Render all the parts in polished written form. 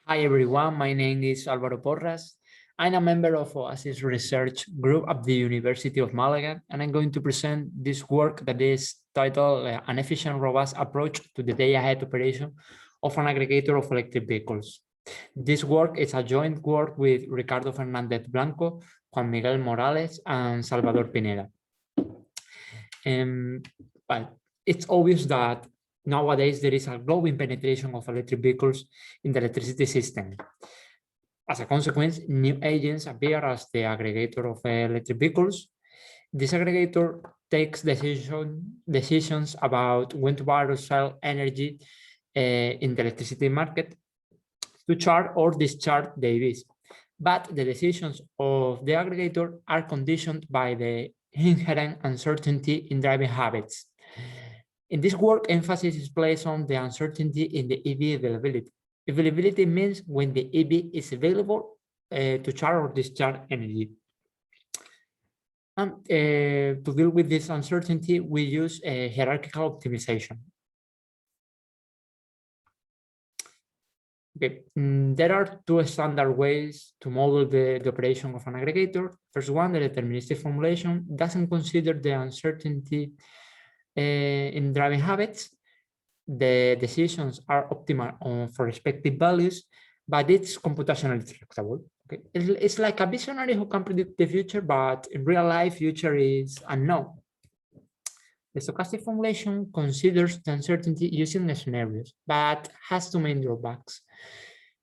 Hi everyone, my name is Alvaro Porras. I'm a member of Oasis Research Group at the University of Malaga, and I'm going to present this work that is titled An Efficient, Robust Approach to the Day-Ahead Operation of an Aggregator of Electric Vehicles. This work is a joint work with Ricardo Fernández Blanco, Juan Miguel Morales, and Salvador Pineda. But it's obvious that nowadays there is a growing penetration of electric vehicles in the electricity system. As a consequence, new agents appear as the aggregator of electric vehicles. This aggregator takes decisions about when to buy or sell energy in the electricity market to charge or discharge the EVs. But the decisions of the aggregator are conditioned by the inherent uncertainty in driving habits. In this work, emphasis is placed on the uncertainty in the EV availability. Availability means when the EV is available to charge or discharge energy. And to deal with this uncertainty, we use hierarchical optimization. Okay. There are two standard ways to model the operation of an aggregator. First one, the deterministic formulation, doesn't consider the uncertainty in driving habits. The decisions are optimal for respective values, but it's computationally tractable. Okay. It's like a visionary who can predict the future, but in real life, future is unknown. The stochastic formulation considers the uncertainty using the scenarios, but has two main drawbacks.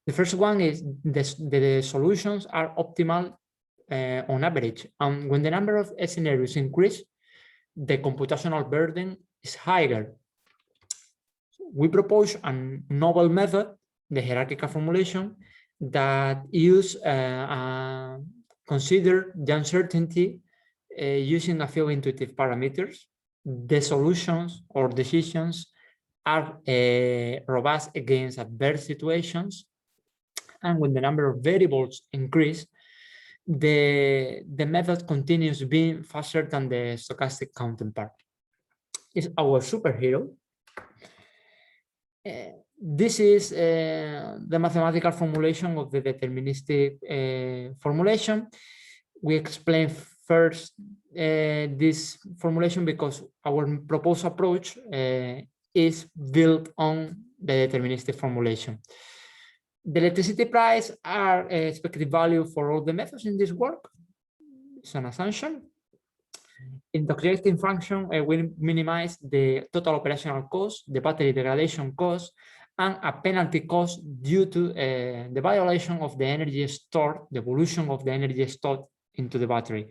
The first one is the solutions are optimal on average, and when the number of scenarios increase, the computational burden is higher. We propose a novel method, the hierarchical formulation, that consider the uncertainty using a few intuitive parameters. The solutions or decisions are robust against adverse situations, and when the number of variables increase, the method continues being faster than the stochastic counterpart. It's our superhero. This is the mathematical formulation of the deterministic formulation. We explain first this formulation because our proposed approach is built on the deterministic formulation. The electricity price are expected value for all the methods in this work. It's an assumption. In the objective function, we minimize the total operational cost, the battery degradation cost, and a penalty cost due to the violation of the energy stored, the evolution of the energy stored into the battery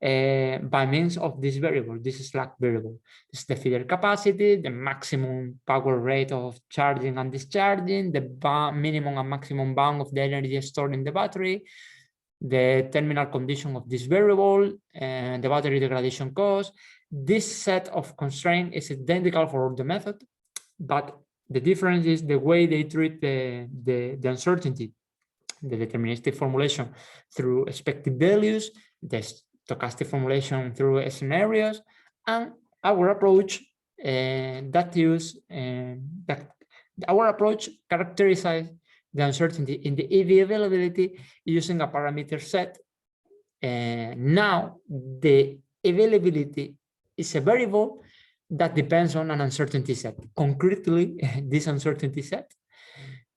by means of this variable, this slack variable. This is the feeder capacity, the maximum power rate of charging and discharging, the minimum and maximum bound of the energy stored in the battery, the terminal condition of this variable, and the battery degradation cost. This set of constraints is identical for all the method, but the difference is the way they treat the uncertainty. The deterministic formulation through expected values, the stochastic formulation through scenarios, and our approach characterizes the uncertainty in the EV availability using a parameter set. Now the availability is a variable that depends on an uncertainty set. Concretely, this uncertainty set,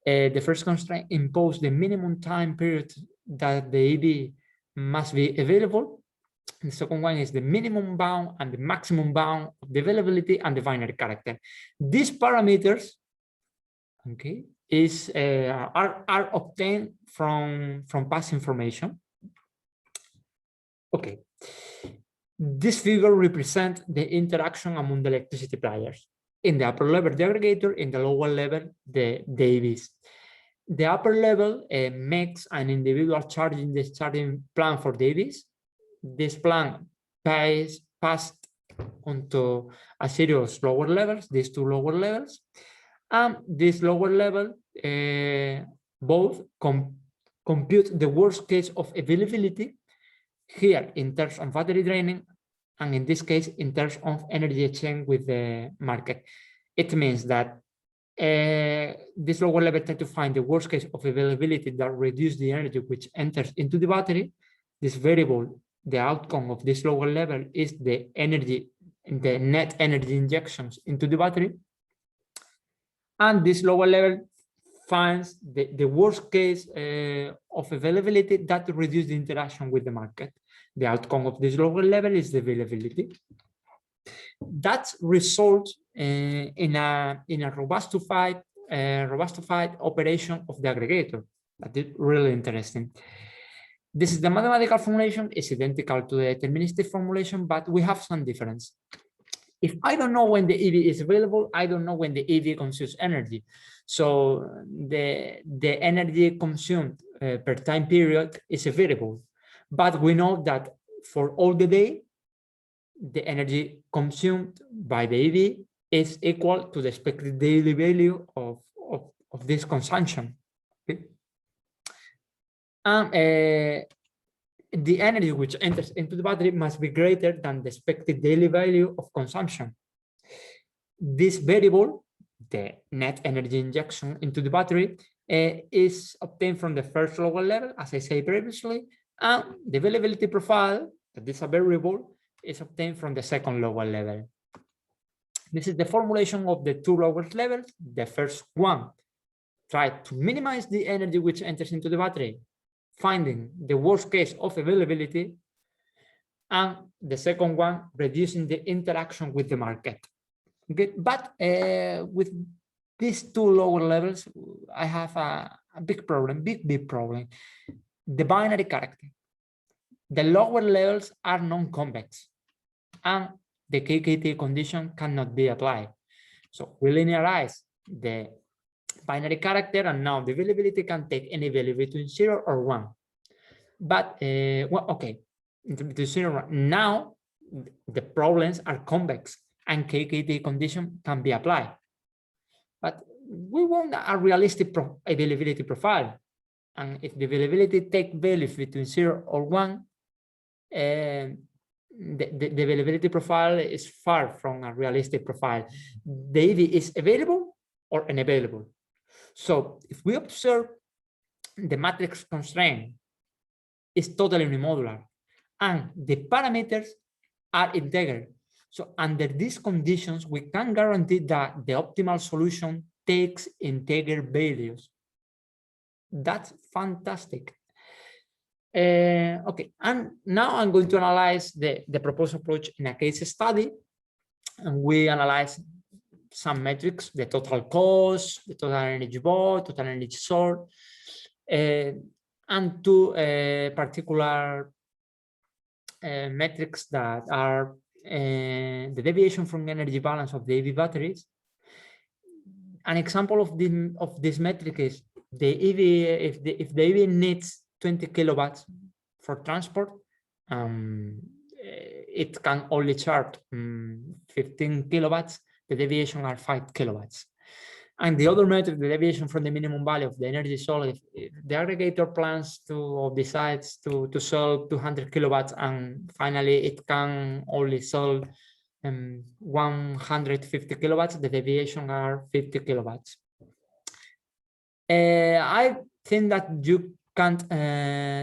the first constraint imposes the minimum time period that the EV must be available. The second one is the minimum bound and the maximum bound of the availability and the binary character. These parameters, okay, are obtained from past information. Okay, this figure represents the interaction among the electricity players. In the upper level, the aggregator; in the lower level, the EVs. The upper level makes an individual charging discharging plan for the EVs. This plan passed onto a series of lower levels, these two lower levels. And this lower level both compute the worst case of availability, here in terms of battery draining, and in this case in terms of energy exchange with the market. It means that this lower level tries to find the worst case of availability that reduces the energy which enters into the battery. This variable, the outcome of this lower level, is the energy, the net energy injections into the battery. And this lower level finds the worst case of availability that reduces the interaction with the market. The outcome of this lower level is the availability. That results in a robustified operation of the aggregator. That is really interesting. This is the mathematical formulation. It's identical to the deterministic formulation, but we have some difference. If I don't know when the EV is available, I don't know when the EV consumes energy. So the energy consumed per time period is a variable. But we know that for all the day, the energy consumed by the EV is equal to the expected daily value of this consumption. Okay? The energy which enters into the battery must be greater than the expected daily value of consumption. This variable, the net energy injection into the battery, is obtained from the first lower level, as I said previously, and the availability profile, that is a variable, is obtained from the second lower level. This is the formulation of the two lower levels. The first one tries to minimize the energy which enters into the battery, finding the worst case of availability, and the second one reducing the interaction with the market. Okay, but with these two lower levels, I have a big problem, big problem. The binary character. The lower levels are non-convex, and the KKT condition cannot be applied. So we linearize the binary character, and now the availability can take any value between 0 or 1. But well, okay, between 0 and 1. Now the problems are convex, and KKT condition can be applied. But we want a realistic availability profile, and if the availability take values between 0 or 1, the availability profile is far from a realistic profile. The EV is available or unavailable. So if we observe the matrix constraint is totally unimodular and the parameters are integer. So under these conditions, we can guarantee that the optimal solution takes integer values. That's fantastic. Okay, and now I'm going to analyze the proposed approach in a case study. And we analyze some metrics, the total cost, the total energy bought, total energy sold, and two particular metrics that are the deviation from the energy balance of the EV batteries. An example of this metric is the EV, if the EV needs 20 kilowatts for transport, it can only charge 15 kilowatts, the deviation are 5 kilowatts. And the other metric, the deviation from the minimum value of the energy sold, if the aggregator plans to or decides to sell 200 kilowatts and finally it can only sell 150 kilowatts, the deviation are 50 kilowatts. I think that you can't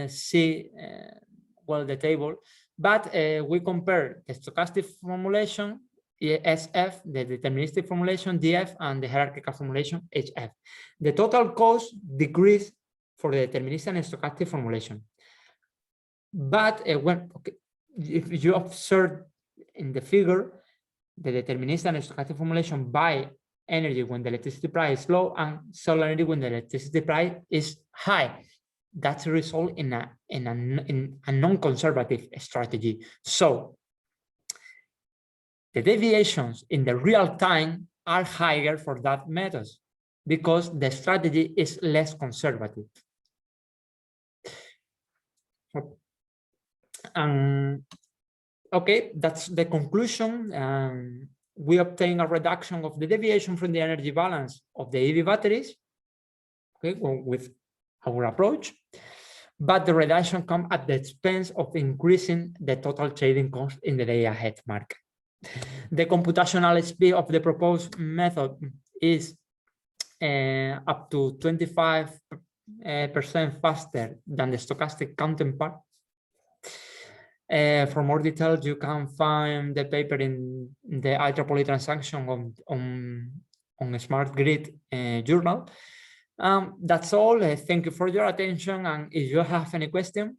see well the table, but we compare the stochastic formulation SF, the deterministic formulation DF, and the hierarchical formulation HF. The total cost decreased for the deterministic and stochastic formulation. But if you observe in the figure, the deterministic and stochastic formulation buy energy when the electricity price is low and sell energy when the electricity price is high. That's a result in a non-conservative strategy. So the deviations in the real time are higher for that method because the strategy is less conservative. Okay, that's the conclusion. We obtain a reduction of the deviation from the energy balance of the EV batteries, okay, with our approach, but the reduction comes at the expense of increasing the total trading cost in the day ahead market. The computational speed of the proposed method is up to 25% faster than the stochastic counterpart. For more details, you can find the paper in the IEEE transaction on Smart Grid journal. That's all. Thank you for your attention. And if you have any question,